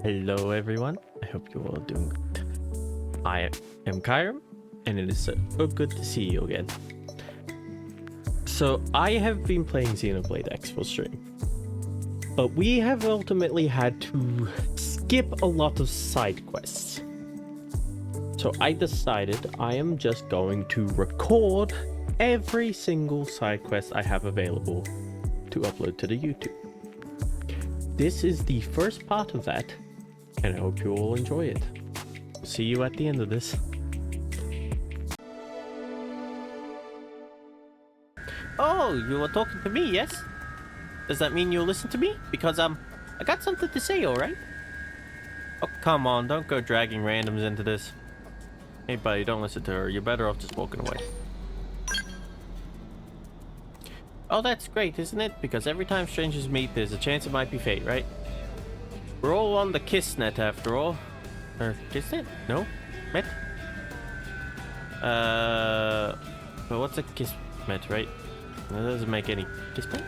Hello everyone, I hope you all are doing good. I am Kyram, and it is so good to see you again. So I have been playing Xenoblade X full stream, but we have ultimately had to skip a lot of side quests. So I decided I am just going to record every single side quest I have available to upload to the YouTube. This is the first part of that, and I hope you all enjoy it. See you at the end of this. Oh, you were talking to me, yes? Does that mean you'll listen to me? Because, I got something to say, alright? Oh, come on, don't go dragging randoms into this. Hey, buddy, don't listen to her. You're better off just walking away. Oh, that's great, isn't it? Because every time strangers meet, there's a chance it might be fate, right? We're all on the Kissnet, after all. Or Kissnet? No? Met? But what's a Kismet, right? That doesn't make any... Kismet?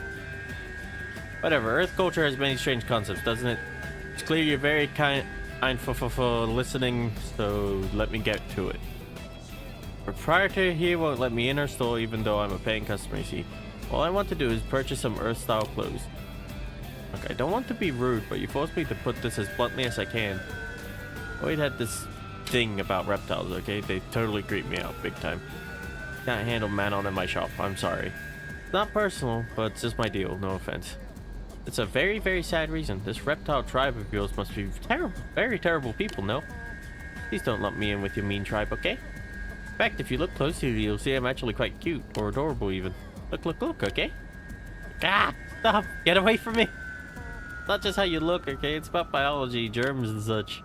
Whatever, Earth culture has many strange concepts, doesn't it? It's clear you're very kind for listening, so let me get to it. Proprietor here won't let me in her store even though I'm a paying customer, you see. All I want to do is purchase some Earth-style clothes. Look, I don't want to be rude, but you forced me to put this as bluntly as I can. Boyd had this thing about reptiles, okay? They totally creep me out big time. Can't handle Manon in my shop, I'm sorry. It's not personal, but it's just my deal, no offense. It's a very, very sad reason. This reptile tribe of yours must be terrible, very terrible people, no? Please don't lump me in with your mean tribe, okay? In fact, if you look closely, you'll see I'm actually quite cute, or adorable even. Look, look, look, okay? Ah! Stop! Get away from me! It's not just how you look, okay? It's about biology, germs and such.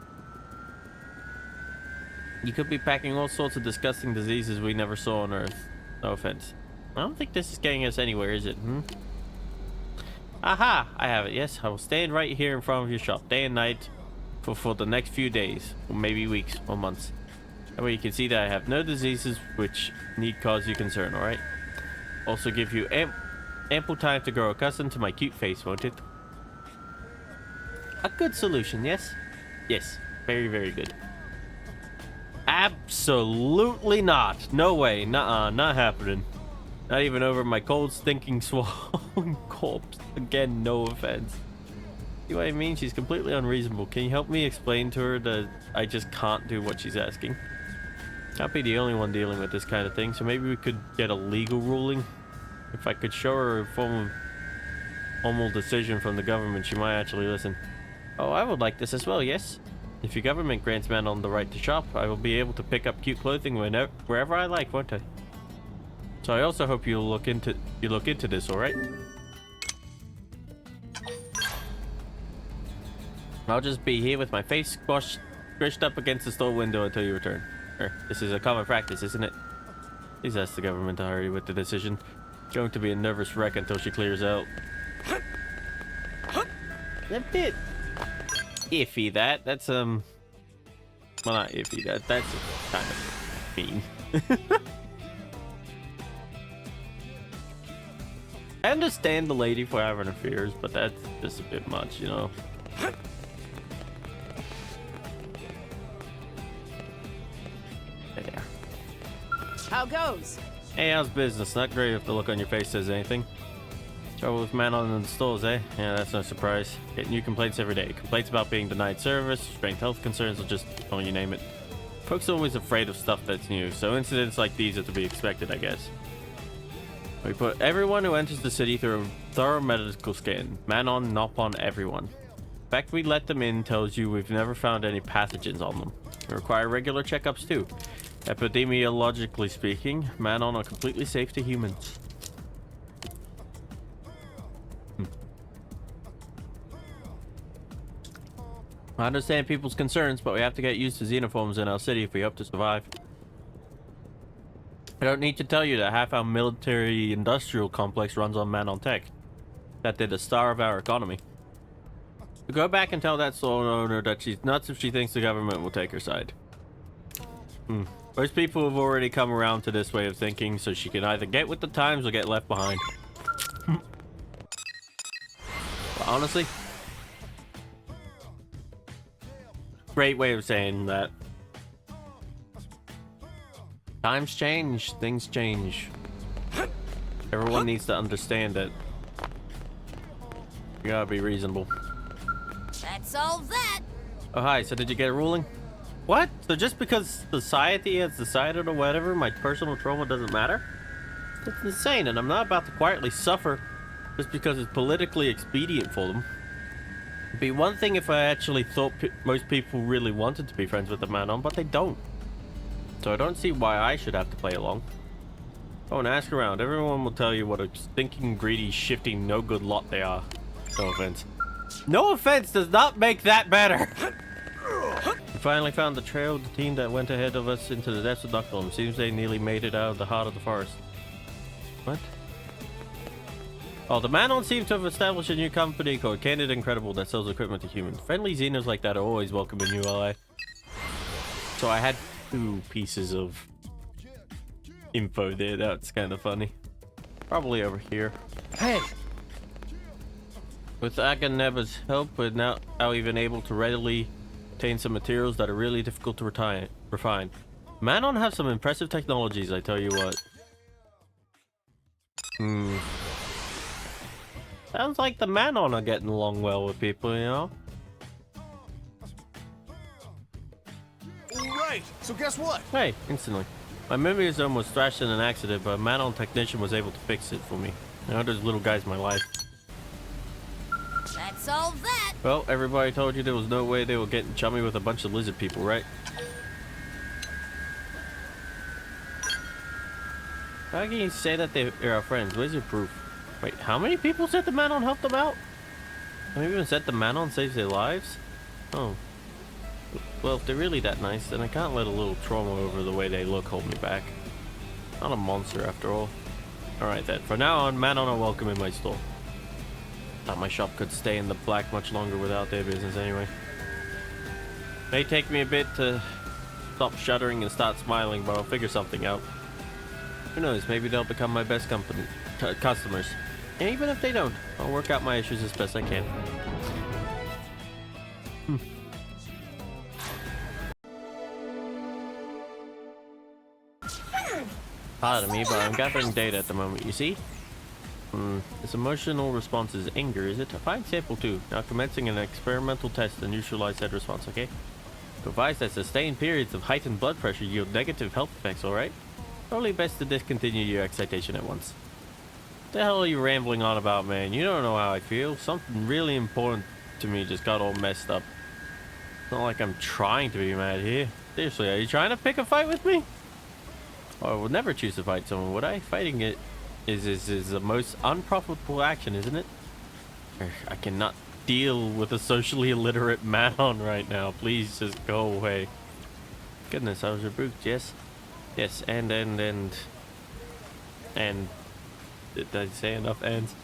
You could be packing all sorts of disgusting diseases we never saw on Earth. No offense. I don't think this is getting us anywhere, is it? Aha! I have it, yes. I will stand right here in front of your shop, day and night, for the next few days, or maybe weeks, or months. That way you can see that I have no diseases which need cause you concern, alright? Also give you ample time to grow accustomed to my cute face, won't it? A good solution, yes? Yes, very, very good. Absolutely not. No way. Nuh-uh, not happening. Not even over my cold, stinking, swollen corpse. Again, no offense. See what I mean? She's completely unreasonable. Can you help me explain to her that I just can't do what she's asking? Can't be the only one dealing with this kind of thing, so maybe we could get a legal ruling. If I could show her a formal decision from the government, she might actually listen. Oh, I would like this as well, yes? If your government grants Manon the right to shop, I will be able to pick up cute clothing wherever I like, won't I? So I also hope you look into this, alright? I'll just be here with my face squished up against the store window until you return. This is a common practice, isn't it? Please ask the government to hurry with the decision. It's going to be a nervous wreck until she clears out. A bit iffy, that's well, not iffy, that's kind of mean. I understand the lady for having her fears, but that's just a bit much, you know. How goes? Hey, how's business? Not great if the look on your face says anything. Trouble with Manon in the stores, eh? Yeah, that's no surprise. Get new complaints every day. Complaints about being denied service, strange health concerns, or just, oh, you name it. Folks are always afraid of stuff that's new, so incidents like these are to be expected, I guess. We put everyone who enters the city through a thorough medical scan. Manon, not on everyone. The fact we let them in tells you we've never found any pathogens on them. We require regular checkups too. Epidemiologically speaking, Manon are completely safe to humans. I understand people's concerns, but we have to get used to xenoforms in our city if we hope to survive. I don't need to tell you that half our military-industrial complex runs on Manon tech. That they're the star of our economy. So go back and tell that store owner that she's nuts if she thinks the government will take her side. Most people have already come around to this way of thinking, so she can either get with the times or get left behind. But honestly, Great way of saying that. Times change, things change. Everyone needs to understand it. You gotta be reasonable. That solves that. Oh, hi. So did you get a ruling? What? So just because society has decided or whatever, my personal trauma doesn't matter? That's insane, and I'm not about to quietly suffer just because it's politically expedient for them. It'd be one thing if I actually thought most people really wanted to be friends with the Manon, but they don't. So I don't see why I should have to play along. Oh, and ask around. Everyone will tell you what a stinking, greedy, shifting, no-good lot they are. No offense. No offense does not make that better! We finally found the trail of the team that went ahead of us into the depths of Duckholm. Seems they nearly made it out of the heart of the forest. What? Oh, the Manon seems to have established a new company called Candid Incredible that sells equipment to humans. Friendly Xenos like that are always welcome in ULA. So I had 2 pieces of info there. That's kind of funny. Probably over here. Hey! With Aganeba's help, we're now even able to readily obtain some materials that are really difficult to refine. Manon have some impressive technologies, I tell you what. Sounds like the Manon are getting along well with people, you know? Right, so guess what? Hey, instantly. My memory zone was thrashed in an accident, but a Manon technician was able to fix it for me. I know there's little guys in my life. That solves that. Well, everybody told you there was no way they were getting chummy with a bunch of lizard people, right? How can you say that they're our friends? Where's your proof? Wait, how many people said the Manon helped them out? Maybe even said the Manon saves their lives? Oh. Well, if they're really that nice, then I can't let a little trauma over the way they look hold me back. Not a monster after all. Alright then, from now on, Manon are welcome in my store. Thought my shop could stay in the black much longer without their business anyway. May take me a bit to stop shuddering and start smiling, but I'll figure something out. Who knows, maybe they'll become my best customers. And even if they don't, I'll work out my issues as best I can. Pardon me, but I'm gathering data at the moment, you see? This emotional response is anger, is it? A fine sample too. Now commencing an experimental test to neutralize that response, okay? Provides that sustained periods of heightened blood pressure yield negative health effects, alright? Probably best to discontinue your excitation at once. What the hell are you rambling on about, man? You don't know how I feel. Something really important to me just got all messed up. It's not like I'm trying to be mad here. Seriously, are you trying to pick a fight with me? Oh, I would never choose to fight someone, would I? Fighting it is the most unprofitable action, isn't it? I cannot deal with a socially illiterate Manon right now. Please just go away. Goodness, I was rebuked, yes? Yes, and did I say enough ends?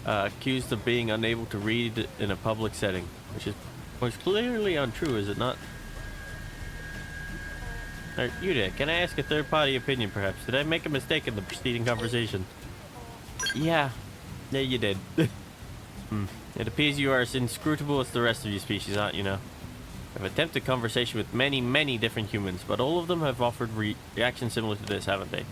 Accused of being unable to read in a public setting, which is most clearly untrue, is it not? You there, can I ask a third-party opinion, perhaps? Did I make a mistake in the preceding conversation? Yeah, you did. It appears you are as inscrutable as the rest of your species, aren't you now? I've attempted conversation with many different humans, but all of them have offered reactions similar to this, haven't they?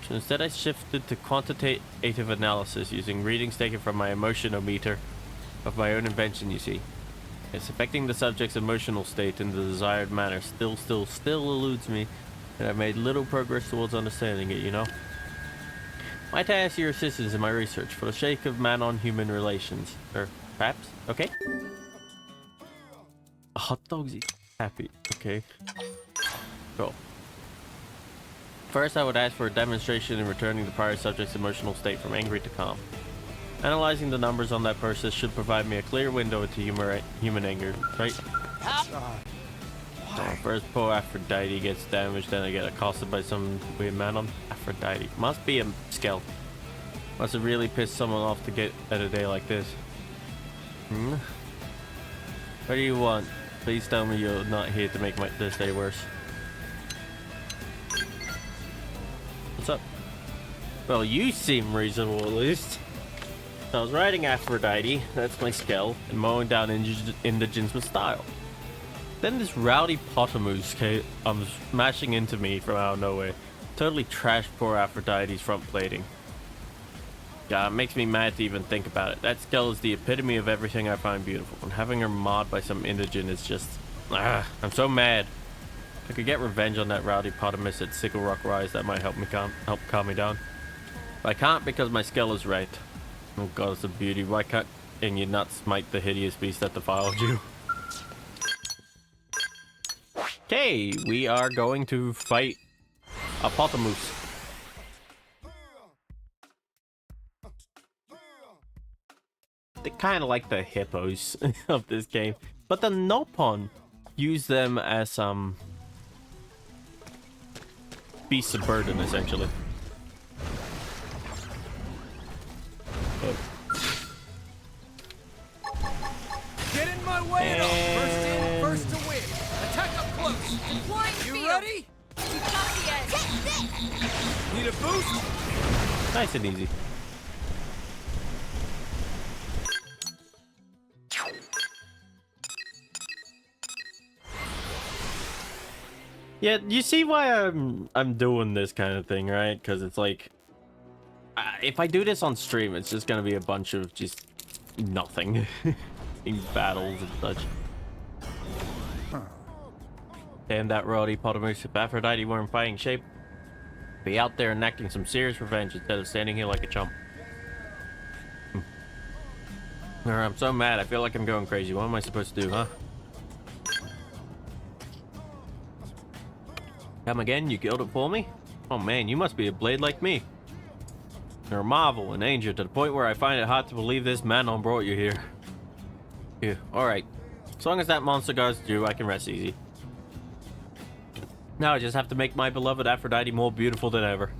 So instead I shifted to quantitative analysis using readings taken from my emotionometer of my own invention, you see. It's affecting the subject's emotional state in the desired manner still eludes me, and I've made little progress towards understanding it, you know? Might I ask your assistance in my research for the sake of man-on-human relations? Or perhaps? Okay? A hot dog's happy. Okay. Cool. First, I would ask for a demonstration in returning the prior subject's emotional state from angry to calm. Analyzing the numbers on that process should provide me a clear window into human anger, right? So first poor Aphrodite gets damaged, then I get accosted by some weird man on Aphrodite. Must be a skell. Must have really pissed someone off to get at a day like this. What do you want? Please tell me you're not here to make this day worse. What's up? Well, you seem reasonable at least. So I was riding Aphrodite, that's my skell, and mowing down indigents with style. Then this rowdy Potamoose comes smashing into me from out of nowhere. Totally trashed poor Aphrodite's front plating. God, it makes me mad to even think about it. That skull is the epitome of everything I find beautiful, and having her mauled by some indigent is just... I'm so mad. If I could get revenge on that rowdy Potamus at Sickle Rock Rise, that might help calm me down. But I can't because my skull is right. Oh god, it's a beauty. Why can't you not smite the hideous beast that defiled you? Okay, we are going to fight a Potamus. They kind of like the hippos of this game, but the Nopon use them as beasts of burden, essentially. Get in my way at all. First in, first to win. Attack up close. Deploying You field. ready? You got the edge. Take this. Need a boost? Nice and easy. Yeah, you see why I'm doing this kind of thing, right? Because it's like, if I do this on stream, it's just gonna be a bunch of just nothing in battles and such. Damn that rowdy Potamus. If Aphrodite were in fighting shape, be out there enacting some serious revenge instead of standing here like a chump. I'm so mad. I feel like I'm going crazy. What am I supposed to do, huh? Come again? You killed it for me? Oh man, you must be a blade like me. You're a marvel, an angel, to the point where I find it hard to believe this Manon brought you here. Yeah, alright. As long as that monster goes through, I can rest easy. Now I just have to make my beloved Aphrodite more beautiful than ever.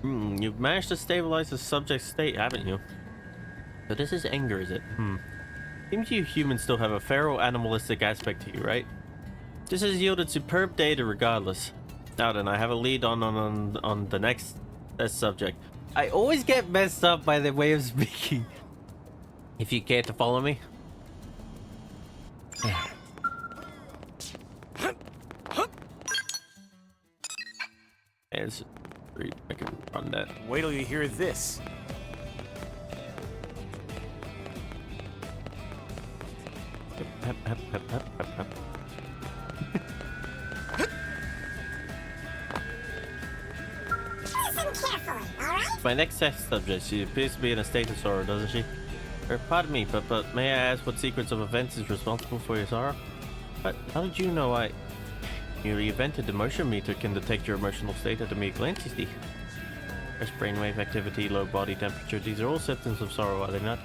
You've managed to stabilize the subject's state, haven't you? So this is anger, is it? Seems you humans still have a feral animalistic aspect to you, right? This has yielded superb data regardless. Now then, I have a lead on the next subject. I always get messed up by the way of speaking. If you care to follow me. It's I can run that. Wait till you hear this. Listen carefully, alright? My next test subject, she appears to be in a state of sorrow, doesn't she? Pardon me, but may I ask what sequence of events is responsible for your sorrow? But how did you know your evented emotion meter can detect your emotional state at a mere glance, you see? Fresh brainwave activity, low body temperature, these are all symptoms of sorrow, are they not?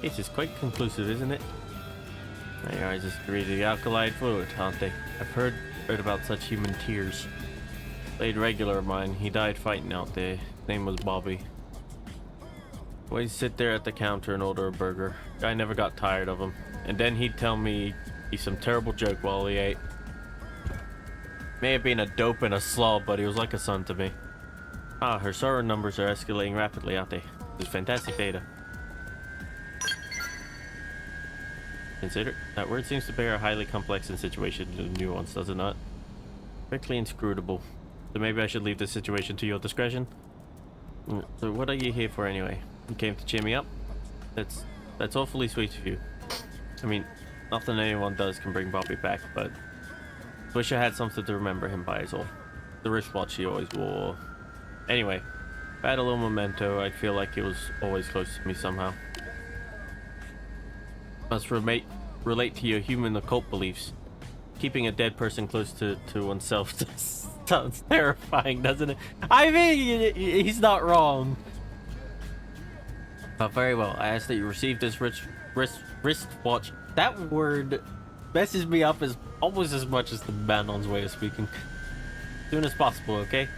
This is quite conclusive, isn't it? Your eyes just read the alkaline fluid, aren't they? I've heard about such human tears. Played regular of mine, he died fighting out there. His name was Bobby. Always sit there at the counter and order a burger. Guy never got tired of him. And then he'd tell me he's some terrible joke while he ate. May have been a dope and a slob, but he was like a son to me. Her sorrow numbers are escalating rapidly, aren't they? This is fantastic data. Consider that word seems to bear a highly complex and situation nuance, does it not? Quickly inscrutable. So maybe I should leave this situation to your discretion. So what are you here for anyway? You came to cheer me up? That's awfully sweet of you. I mean, nothing anyone does can bring Bobby back, but wish I had something to remember him by is all. The wristwatch he always wore. Anyway, if I had a little memento, I'd feel like he was always close to me somehow. Must relate to your human occult beliefs. Keeping a dead person close to oneself sounds terrifying, doesn't it? I mean, he's not wrong. But very well, I ask that you receive this wristwatch. That word messes me up almost as much as the Manon's way of speaking. As soon as possible, okay?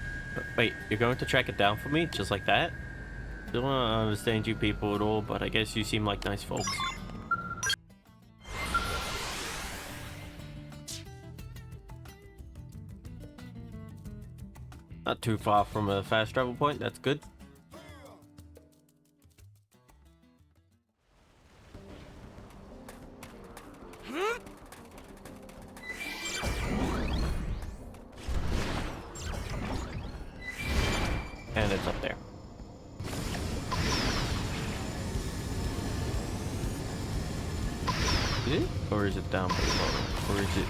Wait, you're going to track it down for me, just like that? Don't understand you people at all, but I guess you seem like nice folks. Not too far from a fast travel point, that's good. And it's up there. Is it? Or is it down below? Or is it...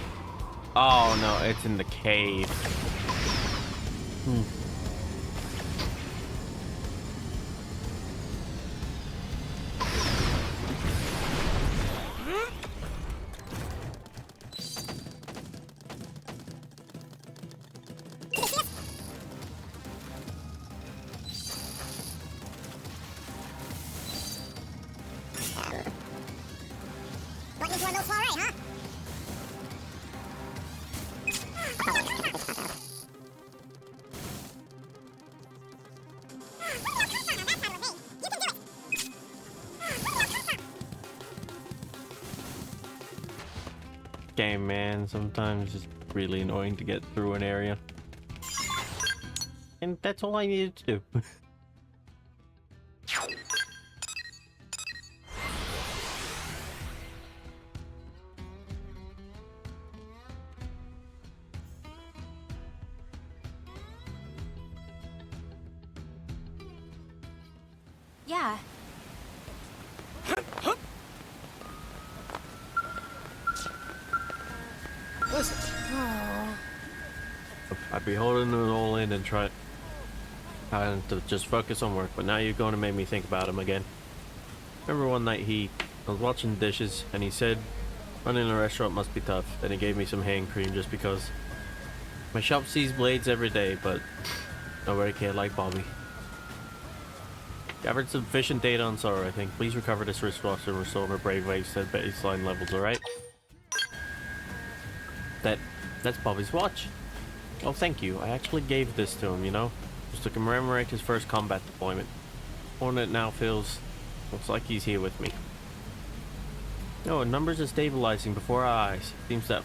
Oh no, it's in the cave. Hmm. What is one of those far right, huh? Game, man, sometimes it's really annoying to get through an area. And that's all I needed to do. Yeah. Listen. I'd be holding it all in and trying to just focus on work, but now you're going to make me think about him again. Remember one night I was watching dishes and he said running a restaurant must be tough. Then he gave me some hand cream just because. My shop sees blades every day, but nobody cared like Bobby. Gathered sufficient data on Sora, I think. Please recover this wristwatch and restore her brave waves to baseline levels, alright? That's Bobby's watch. Oh, thank you. I actually gave this to him, you know? Just to commemorate his first combat deployment. One that now looks like he's here with me. Oh, numbers are stabilizing before our eyes. Seems that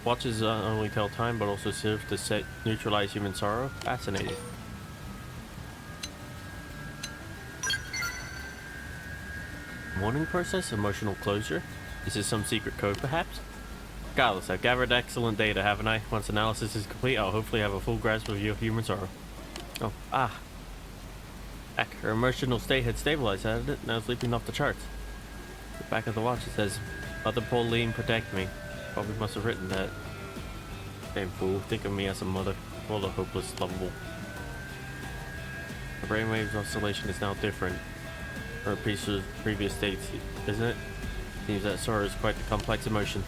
watches not only tell time, but also serve to neutralize human sorrow. Fascinating. Mourning process? Emotional closure? Is this some secret code, perhaps? Regardless, I've gathered excellent data, haven't I? Once analysis is complete, I'll hopefully have a full grasp of your human sorrow. Oh, Heck, her emotional state had stabilized, hadn't it? Now it's leaping off the charts. The back of the watch, it says, Mother Pauline, protect me. Probably must have written that. Damn fool, think of me as a mother. All the hopeless, lovable. The brainwaves oscillation is now different. Or a piece of previous states, isn't it? Seems that sorrow is quite a complex emotion.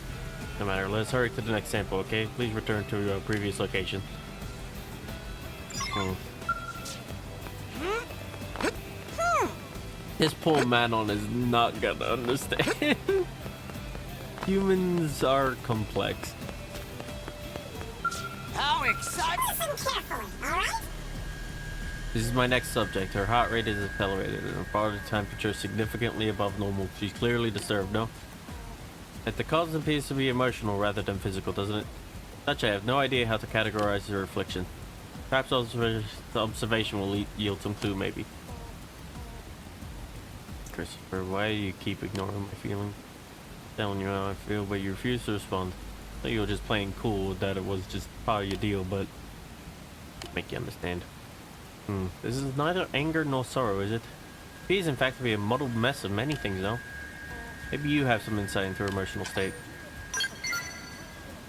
No matter, let's hurry to the next sample, okay? Please return to your previous location. This poor Manon is not gonna understand. Humans are complex. How exciting! Listen carefully, alright? This is my next subject. Her heart rate is accelerated and her body temperature significantly above normal. She's clearly disturbed, no? Yet the cause appears to be emotional rather than physical, doesn't it? Such I have no idea how to categorize her affliction. Perhaps observation will yield some clue, maybe. Christopher, why do you keep ignoring my feelings? Telling you how I feel, but you refuse to respond. I thought you were just playing cool, that it was just part of your deal, but... make you understand. This is neither anger nor sorrow, is it? It is in fact to be a muddled mess of many things, though. Maybe you have some insight into her emotional state.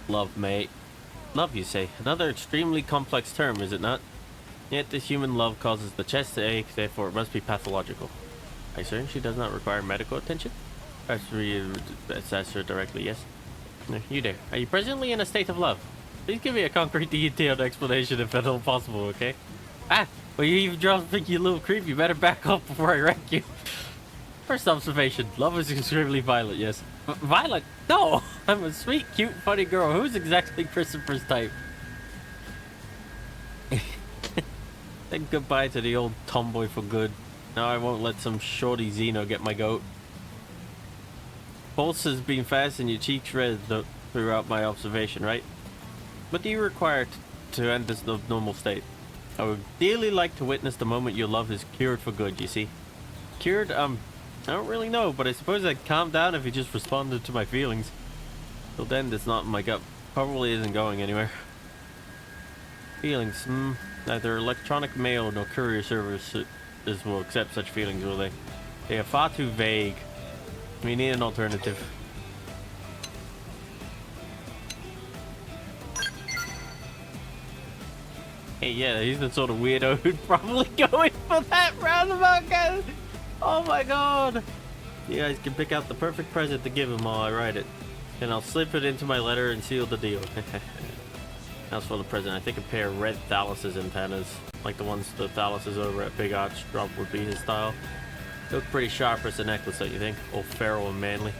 Love, mate. Love, you say? Another extremely complex term, is it not? Yet this human love causes the chest to ache, therefore it must be pathological. Are you certain she does not require medical attention? Let's ask her directly, yes? You there. Are you presently in a state of love? Please give me a concrete, detailed explanation if at all possible, okay? Well, you even think you little creep, you better back up before I wreck you. First observation, love is extremely violent, yes. Violent? No! I'm a sweet, cute, funny girl. Who's exactly Christopher's type? Then goodbye to the old tomboy for good. Now I won't let some shorty Xeno get my goat. Pulse has been fast and your cheeks red throughout my observation, right? What do you require to end this normal state? I would dearly like to witness the moment your love is cured for good, you see. Cured? I don't really know, but I suppose I'd calm down if you just responded to my feelings. Till then, it's not in my gut. Probably isn't going anywhere. Feelings. Neither electronic mail nor courier services will accept such feelings, will they? They are far too vague. We need an alternative. Hey, yeah, he's the sort of weirdo who'd probably go in for that roundabout guy. Oh my god. You guys can pick out the perfect present to give him while I write it. And I'll slip it into my letter and seal the deal. As for the present, I think a pair of red Thalas's antennas, like the ones the Thalas's over at Big Arch drop, would be his style. They look pretty sharp as a necklace, don't you think? All feral and manly.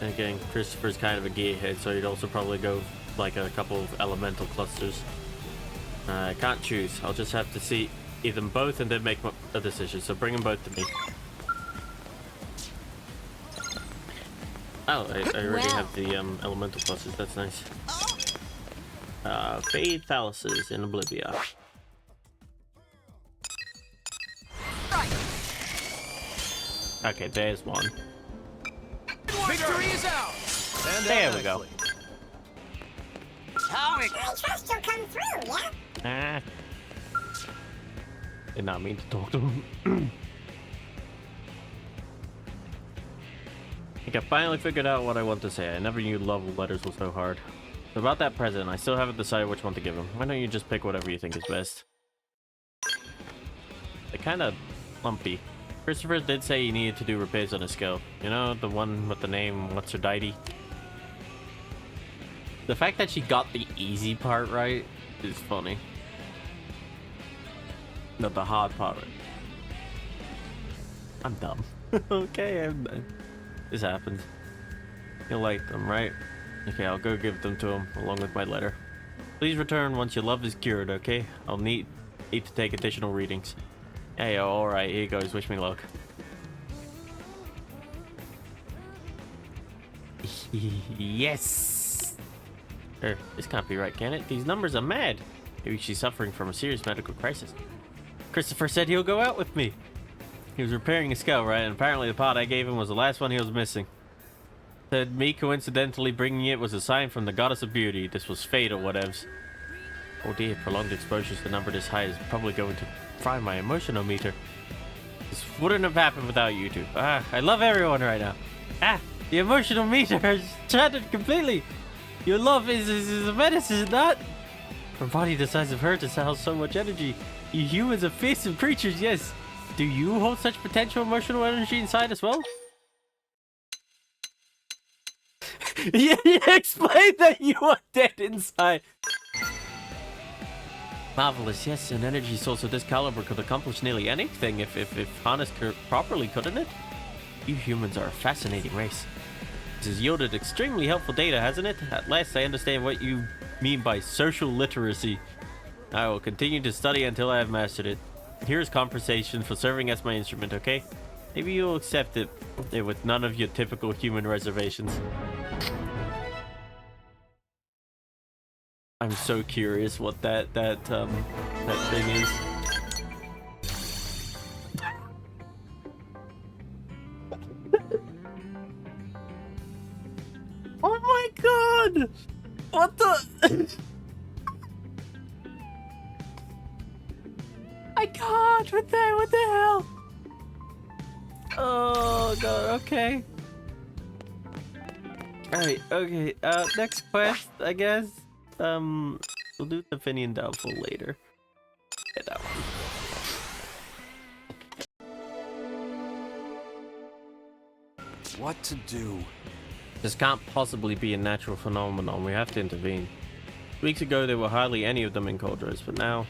And again, Christopher's kind of a gearhead, so he'd also probably go like a couple of elemental clusters. I can't choose. I'll just have to see them both and then make a decision. So bring them both to me. Oh, I already have the elemental clusters. That's nice. Fade Thalas's in Oblivia. Okay, there's one. Victory is out. And there we go. I trust you'll come through, yeah? Did not mean to talk to him. I think I finally figured out what I want to say. I never knew love letters were so hard. So about that present, I still haven't decided which one to give him. Why don't you just pick whatever you think is best? They're kind of lumpy. Christopher did say he needed to do repairs on his skill. You know, the one with the name What's Her Deity? The fact that she got the easy part right is funny. Not the hard part right. I'm dumb. Okay, I'm done. This happens. You'll like them, right? Okay, I'll go give them to him, along with my letter. Please return once your love is cured, okay? I'll need to take additional readings. Hey, alright, here goes. Wish me luck. Yes! This can't be right, can it? These numbers are mad. Maybe she's suffering from a serious medical crisis. Christopher said he'll go out with me. He was repairing a skull, right? And apparently the part I gave him was the last one he was missing. Said me coincidentally bringing it was a sign from the goddess of beauty. This was fate or whatevs. Oh dear, prolonged exposure to a number this high is probably going to fry my emotional meter. This wouldn't have happened without you two. I love everyone right now. The emotional meter has shattered completely. Your love is a menace, is it not? For a body the size of her to house so much energy. You humans are fearsome creatures, yes. Do you hold such potential emotional energy inside as well? Yeah, explain that you are dead inside. Marvelous, yes, an energy source of this caliber could accomplish nearly anything if harnessed properly, couldn't it? You humans are a fascinating race. This has yielded extremely helpful data, hasn't it? At last I understand what you mean by social literacy. I will continue to study until I have mastered it. Here's compensation for serving as my instrument, okay? Maybe you'll accept it with none of your typical human reservations. I'm so curious what that thing is. Oh my god! What the? I can't! What the hell? Oh god, okay. Alright, okay, next quest, I guess. We'll do the Finian Doubtful later. Get that one. What to do? This can't possibly be a natural phenomenon. We have to intervene. Weeks ago, there were hardly any of them in Coldrose, but now...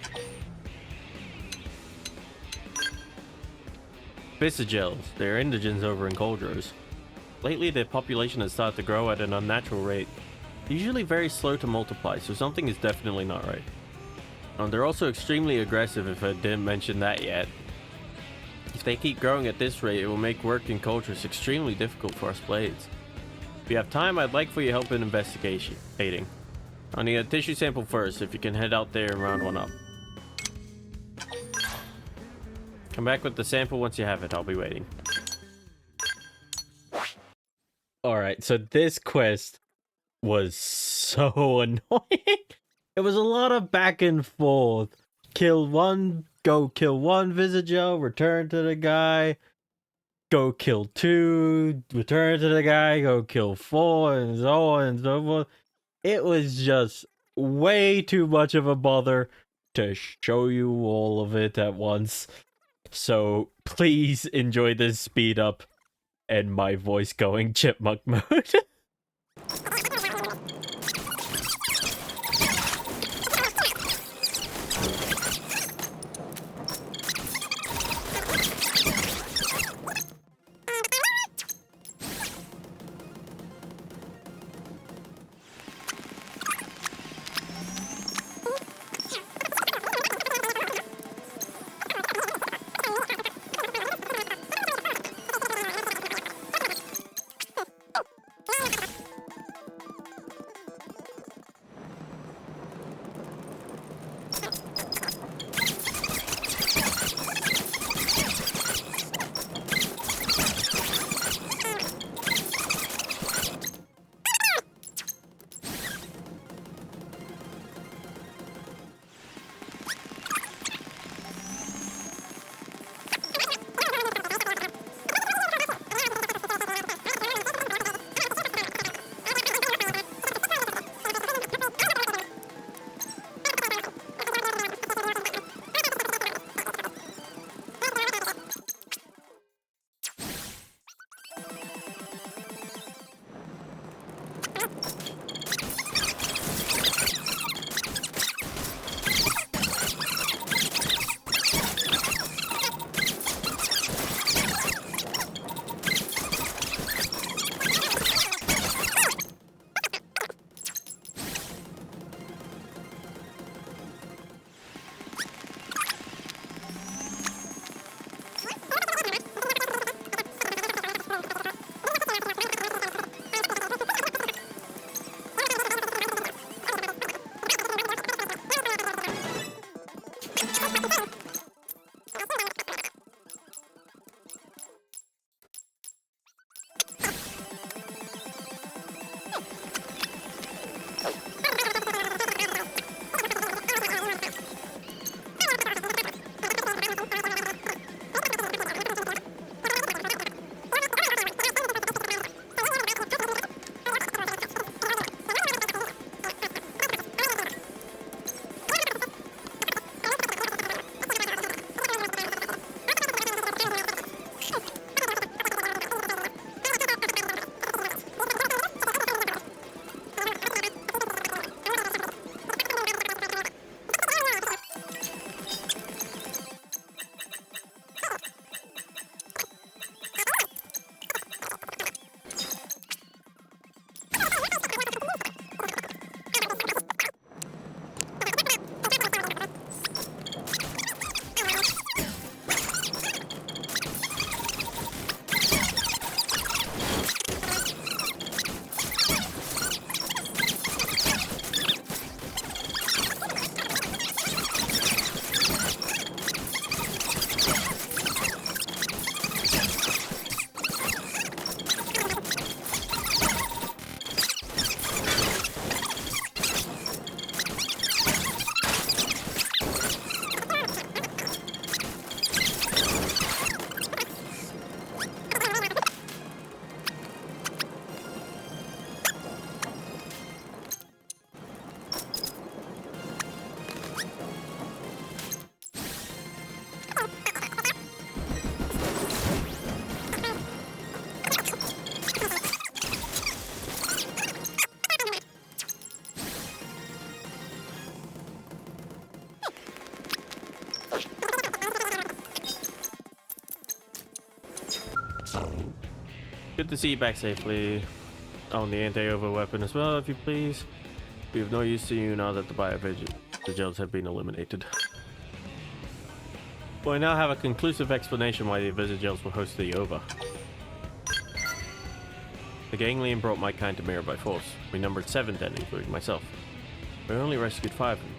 Visagels. They're indigents over in Coldrose. Lately, their population has started to grow at an unnatural rate. Usually very slow to multiply, so something is definitely not right. They're also extremely aggressive, if I didn't mention that yet. If they keep growing at this rate, it will make work in Coldrose extremely difficult for us blades. If you have time, I'd like for your help in investigating. I'll need a tissue sample first, if you can head out there and round one up. Come back with the sample once you have it, I'll be waiting. Alright, so this quest was so annoying. It was a lot of back and forth. Kill one, go kill one Visagel, return to the guy, go kill two, return to the guy, go kill four, and so on and so forth. It was just way too much of a bother to show you all of it at once. So please enjoy this speed up and my voice going chipmunk mode. Good to see you back safely. On the anti-over weapon as well, if you please. We have no use to you now that the biovigils have been eliminated. Well, I now have a conclusive explanation why the Visagels were host the OVA. The Ganglion brought my kind to Mirror by force. We numbered 7 then, including myself. We only rescued 5 of them.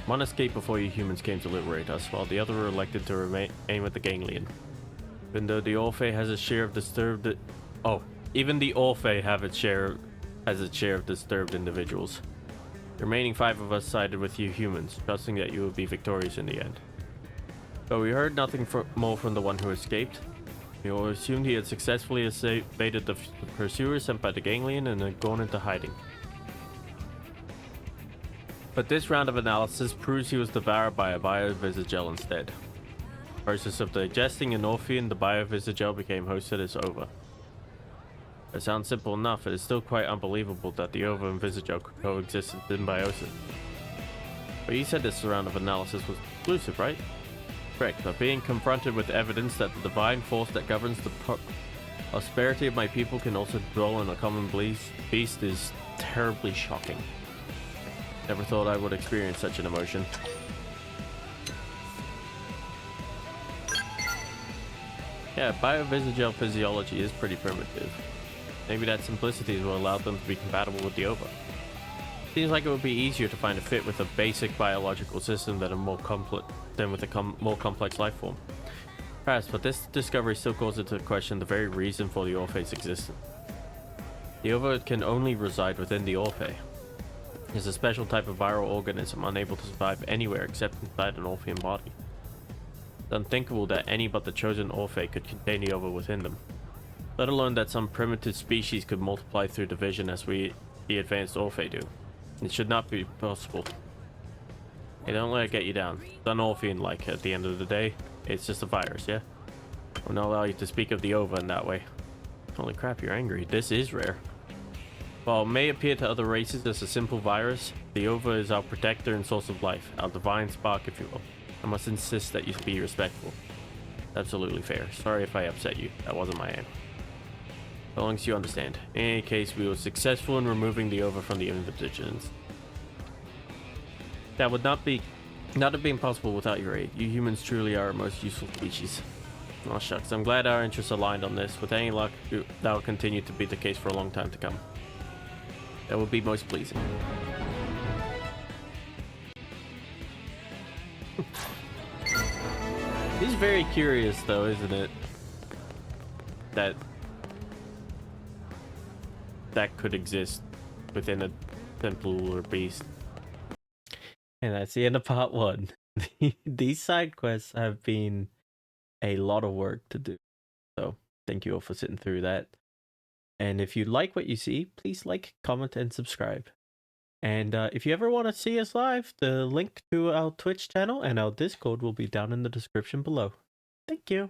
One escaped before you humans came to liberate us, while the other were elected to remain with the Ganglion. Even though the Orphe has its share of disturbed... even the Orphe has its share of disturbed individuals. The remaining 5 of us sided with you humans, trusting that you would be victorious in the end. But we heard nothing more from the one who escaped. We all assumed he had successfully evaded the pursuers sent by the ganglion and had gone into hiding. But this round of analysis proves he was devoured by a biovisagel instead. The process of digesting an Orphean, the biovisagel became hosted as ova. It sounds simple enough, it is still quite unbelievable that the ova and visagel could coexist in symbiosis. But you said this round of analysis was exclusive, right? Correct, but being confronted with evidence that the divine force that governs the prosperity of my people can also dwell in a common beast is terribly shocking. Never thought I would experience such an emotion. Yeah, biovisagel physiology is pretty primitive. Maybe that simplicity is what allowed them to be compatible with the ova. Seems like it would be easier to find a fit with a basic biological system than more complex life form. Perhaps, but this discovery still calls into question the very reason for the Orphe's existence. The ova can only reside within the Orphe. It is a special type of viral organism unable to survive anywhere except inside an Orphean body. It's unthinkable that any but the chosen Orphe could contain the ova within them, let alone that some primitive species could multiply through division as the advanced Orphe do. It should not be possible. Hey, don't let it get you down. It's un-Orphean-like at the end of the day. It's just a virus, yeah? I will not allow you to speak of the ova in that way. Holy crap, you're angry. This is rare. While it may appear to other races as a simple virus, the ova is our protector and source of life, our divine spark, if you will. I must insist that you be respectful. Absolutely fair. Sorry if I upset you. That wasn't my aim. As long as you understand. In any case, we were successful in removing the ova from the invigilators. That would not have been possible without your aid. You humans truly are our most useful species. Oh shucks, I'm glad our interests aligned on this. With any luck, that will continue to be the case for a long time to come. That would be most pleasing. It's very curious though, isn't it? That could exist within a simple or beast. And that's the end of part 1. These side quests have been a lot of work to do. So thank you all for sitting through that. And if you like what you see, please like, comment, and subscribe. And if you ever want to see us live, the link to our Twitch channel and our Discord will be down in the description below. Thank you.